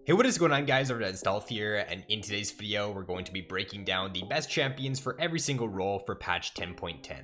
Hey, what is going on, guys? RvzStealth here, and in today's video we're going to be breaking down the best champions for every single role for patch 10.10.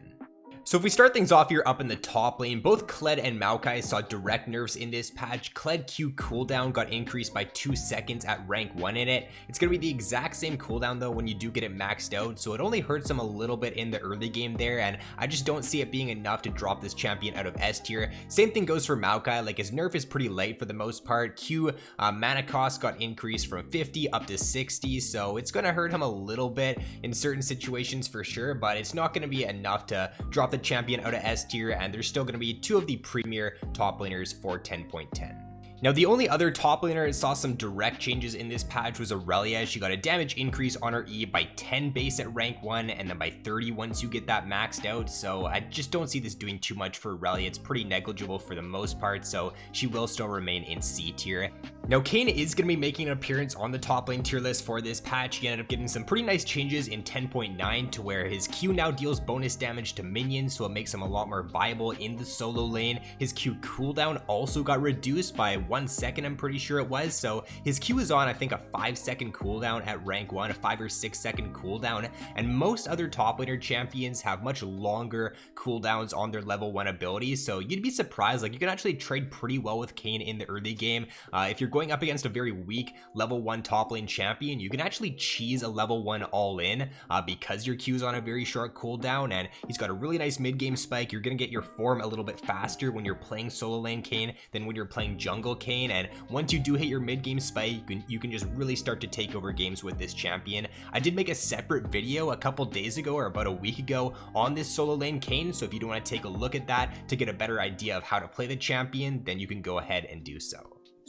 So if we start things off here up in the top lane, both Kled and Maokai saw direct nerfs in this patch. Kled Q cooldown got increased by 2 seconds at rank 1 in it. It's going to be the exact same cooldown though when you do get it maxed out, so it only hurts him a little bit in the early game there, and I just don't see it being enough to drop this champion out of S tier. Same thing goes for Maokai, like his nerf is pretty light for the most part. Q mana cost got increased from 50 up to 60, so it's going to hurt him a little bit in certain situations for sure, but it's not going to be enough to drop the champion out of S tier, and there's still going to be two of the premier top laners for 10.10. Now, the only other top laner that saw some direct changes in this patch was Aurelia. She got a damage increase on her E by 10 base at rank 1 and then by 30 once you get that maxed out, so I just don't see this doing too much for Aurelia. It's pretty negligible for the most part, so she will still remain in C tier. Now, Kayn is going to be making an appearance on the top lane tier list for this patch. He ended up getting some pretty nice changes in 10.9 to where his Q now deals bonus damage to minions, so it makes him a lot more viable in the solo lane. His Q cooldown also got reduced by 1 second, I'm pretty sure it was, so his Q is on I think a 5-second cooldown at rank 1, a 5 or 6 second cooldown, and most other top laner champions have much longer cooldowns on their level 1 abilities, so you'd be surprised. Like, you can actually trade pretty well with Kayn in the early game. If you're going up against a very weak level 1 top lane champion, you can actually cheese a level 1 all in because your Q is on a very short cooldown, and he's got a really nice mid game spike. You're gonna get your form a little bit faster when you're playing solo lane Kayn than when you're playing jungle Kayn, and once you do hit your mid game spike, you can just really start to take over games with this champion. I did make a separate video a couple days ago or about a week ago on this solo lane Kayn, so if you do want to take a look at that to get a better idea of how to play the champion, then you can go ahead and do so.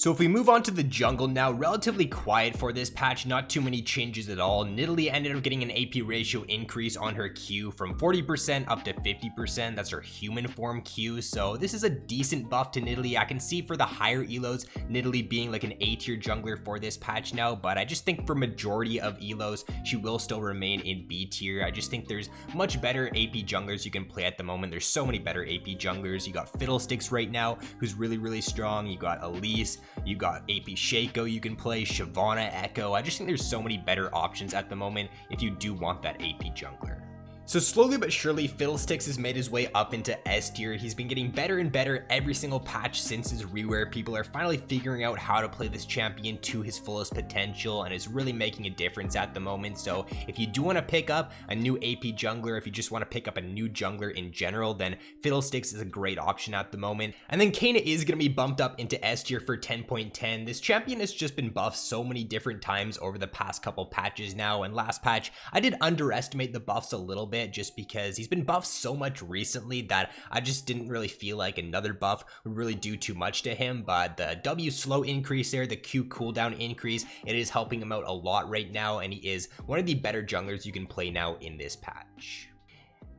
So if we move on to the jungle now, relatively quiet for this patch, not too many changes at all. Nidalee ended up getting an AP ratio increase on her Q from 40% up to 50%. That's her human form Q, so this is a decent buff to Nidalee. I can see for the higher elos, Nidalee being like an A tier jungler for this patch now, but I just think for majority of elos, she will still remain in B tier. I just think there's much better AP junglers you can play at the moment. There's so many better AP junglers. You got Fiddlesticks right now, who's really strong. You got Elise, you got AP Shaco you can play, Shyvana, Echo. I just think there's so many better options at the moment if you do want that AP jungler. So slowly but surely, Fiddlesticks has made his way up into S tier. He's been getting better and better every single patch since his rewear. People are finally figuring out how to play this champion to his fullest potential, and it's really making a difference at the moment. So if you do want to pick up a new AP jungler, if you just want to pick up a new jungler in general, then Fiddlesticks is a great option at the moment. And then Kayn is going to be bumped up into S tier for 10.10. This champion has just been buffed so many different times over the past couple patches now, and last patch I did underestimate the buffs a little bit, just because he's been buffed so much recently that I just didn't really feel like another buff would really do too much to him. But the W slow increase there, the Q cooldown increase, it is helping him out a lot right now, and he is one of the better junglers you can play now in this patch.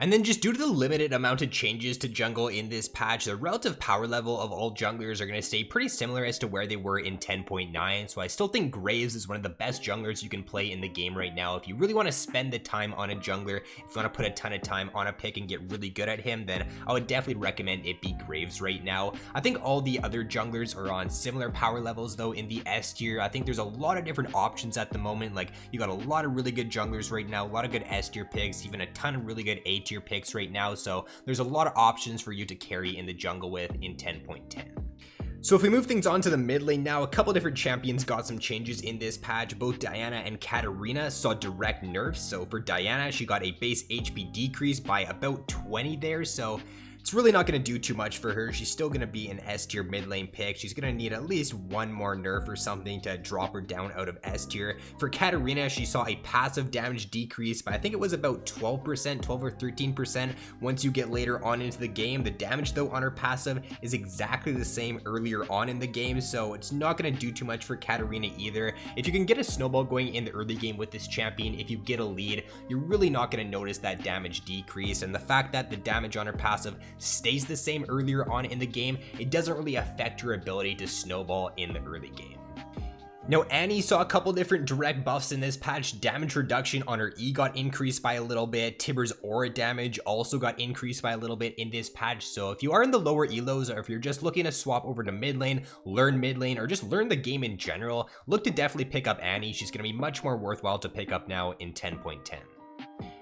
And then just due to the limited amount of changes to jungle in this patch, the relative power level of all junglers are going to stay pretty similar as to where they were in 10.9. So I still think Graves is one of the best junglers you can play in the game right now. If you really want to spend the time on a jungler, if you want to put a ton of time on a pick and get really good at him, then I would definitely recommend it be Graves right now. I think all the other junglers are on similar power levels though in the S tier. I think there's a lot of different options at the moment. Like, you got a lot of really good junglers right now, a lot of good S tier picks, even a ton of really good A tier picks right now, so there's a lot of options for you to carry in the jungle with in 10.10. So if we move things on to the mid lane now, a couple different champions got some changes in this patch. Both Diana and Katarina saw direct nerfs. So for Diana, she got a base HP decrease by about 20 there, so it's really not going to do too much for her. She's still going to be an S tier mid lane pick. She's going to need at least one more nerf or something to drop her down out of S tier. For Katarina, she saw a passive damage decrease by I think it was about 12%, 12 or 13% once you get later on into the game. The damage though on her passive is exactly the same earlier on in the game, so it's not going to do too much for Katarina either. If you can get a snowball going in the early game with this champion, if you get a lead, you're really not going to notice that damage decrease, and the fact that the damage on her passive stays the same earlier on in the game, it doesn't really affect your ability to snowball in the early game. Now Annie saw a couple different direct buffs in this patch. Damage reduction on her E got increased by a little bit. Tibbers aura damage also got increased by a little bit in this patch. So if you are in the lower elos, or if you're just looking to swap over to mid lane, learn mid lane, or just learn the game in general, look to definitely pick up Annie. She's going to be much more worthwhile to pick up now in 10.10.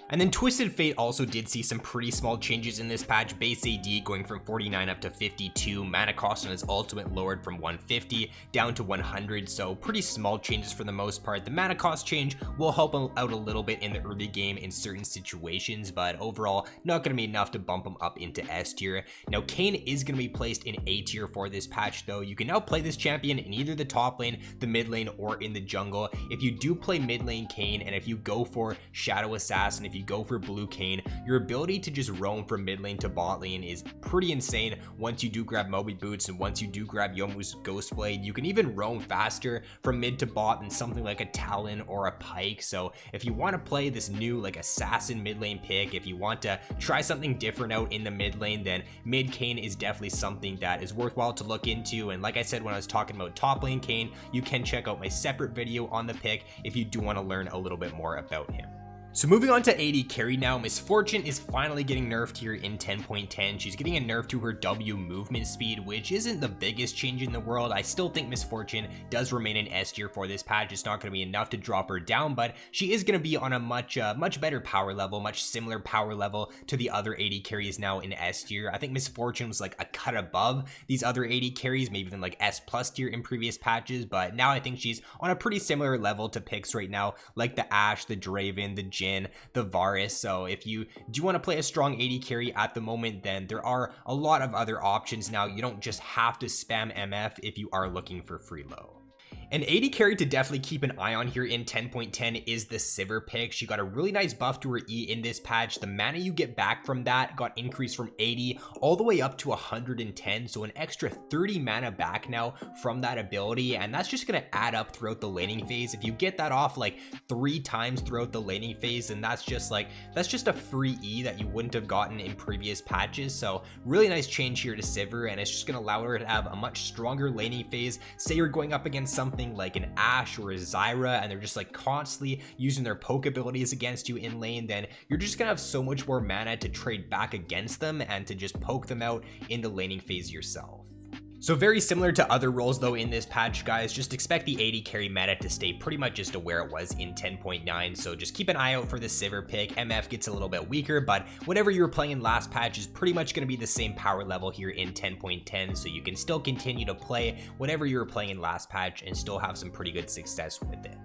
And then Twisted Fate also did see some pretty small changes in this patch. Base AD going from 49 up to 52, mana cost on his ultimate lowered from 150 down to 100, so pretty small changes for the most part. The mana cost change will help out a little bit in the early game in certain situations, but overall not going to be enough to bump him up into S tier. Now Kayn is going to be placed in A tier for this patch though. You can now play this champion in either the top lane, the mid lane, or in the jungle. If you do play mid lane Kayn, and if you go for Shadow Assassin, if you go for blue Kayn, your ability to just roam from mid lane to bot lane is pretty insane. Once you do grab Moby Boots and once you do grab Youmuu's Ghostblade, you can even roam faster from mid to bot than something like a Talon or a Pike. So if you want to play this new like assassin mid lane pick, if you want to try something different out in the mid lane, then mid Kayn is definitely something that is worthwhile to look into. And like I said when I was talking about top lane Kayn, you can check out my separate video on the pick if you do want to learn a little bit more about him. So moving on to AD carry now, Miss Fortune is finally getting nerfed here in 10.10. She's getting a nerf to her W movement speed, which isn't the biggest change in the world. I still think Miss Fortune does remain in S tier for this patch. It's not going to be enough to drop her down, but she is going to be on a much better power level, much similar power level to the other AD carries now in S tier. I think Miss Fortune was like a cut above these other AD carries, maybe even like S plus tier in previous patches, but now I think she's on a pretty similar level to picks right now, like the Ashe, the Draven, the Jhin, the Varus. So if you do want to play a strong AD carry at the moment, then there are a lot of other options now. You don't just have to spam MF if you are looking for free low. An AD carry to definitely keep an eye on here in 10.10 is the Sivir pick. She got a really nice buff to her E in this patch. The mana you get back from that got increased from 80 all the way up to 110, so an extra 30 mana back now from that ability, and that's just going to add up throughout the laning phase. If you get that off like 3 times throughout the laning phase, then that's just a free E that you wouldn't have gotten in previous patches. So really nice change here to Sivir, and it's just going to allow her to have a much stronger laning phase. Say you're going up against something like an Ashe or a Zyra and they're just like constantly using their poke abilities against you in lane, then you're just gonna have so much more mana to trade back against them and to just poke them out in the laning phase yourself. So very similar to other roles though in this patch, guys, just expect the AD carry meta to stay pretty much just to where it was in 10.9. So just keep an eye out for the Sivir pick. MF gets a little bit weaker, but whatever you were playing in last patch is pretty much going to be the same power level here in 10.10. So you can still continue to play whatever you were playing in last patch and still have some pretty good success with it.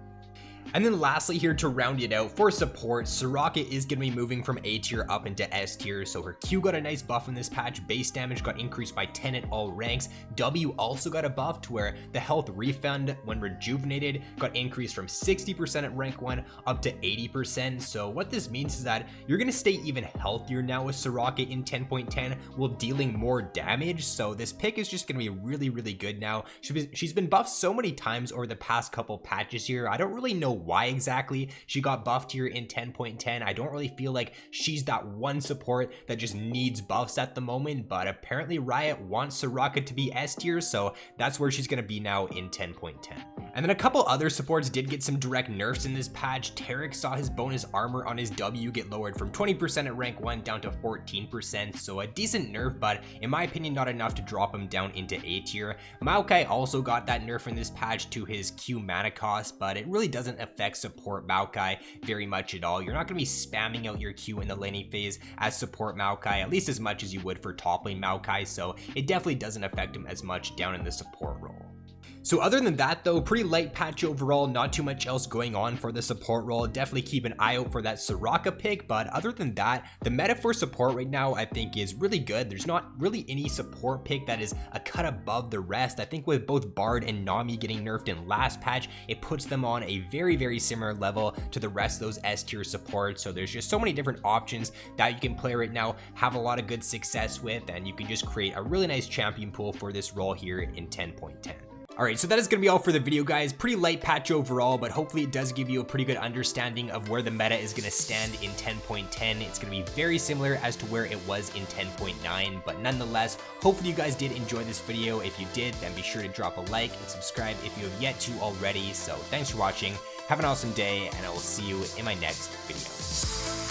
And then lastly here to round it out for support, Soraka is going to be moving from A tier up into S tier, so her Q got a nice buff in this patch. Base damage got increased by 10 at all ranks. W also got a buff to where the health refund when rejuvenated got increased from 60% at rank 1 up to 80%. So what this means is that you're going to stay even healthier now with Soraka in 10.10 while dealing more damage. So this pick is just going to be really, really good now. She's been buffed so many times over the past couple patches here. I don't really know why exactly she got buffed here in 10.10. I don't really feel like she's that one support that just needs buffs at the moment, but apparently Riot wants Soraka to be S tier, so that's where she's going to be now in 10.10. And then a couple other supports did get some direct nerfs in this patch. Taric saw his bonus armor on his W get lowered from 20% at rank 1 down to 14%, so a decent nerf, but in my opinion not enough to drop him down into A tier. Maokai also got that nerf in this patch to his Q mana cost, but it really doesn't affect support Maokai very much at all. You're not going to be spamming out your Q in the laning phase as support Maokai, at least as much as you would for top lane Maokai, so it definitely doesn't affect him as much down in the support role. So other than that though, pretty light patch overall, not too much else going on for the support role. Definitely keep an eye out for that Soraka pick, but other than that, the meta for support right now I think is really good. There's not really any support pick that is a cut above the rest. I think with both Bard and Nami getting nerfed in last patch, it puts them on a very, very similar level to the rest of those S tier supports. So there's just so many different options that you can play right now, have a lot of good success with, and you can just create a really nice champion pool for this role here in 10.10. Alright, so that is going to be all for the video, guys. Pretty light patch overall, but hopefully it does give you a pretty good understanding of where the meta is going to stand in 10.10. It's going to be very similar as to where it was in 10.9, but nonetheless, hopefully you guys did enjoy this video. If you did, then be sure to drop a like and subscribe if you have yet to already. So thanks for watching, have an awesome day, and I will see you in my next video.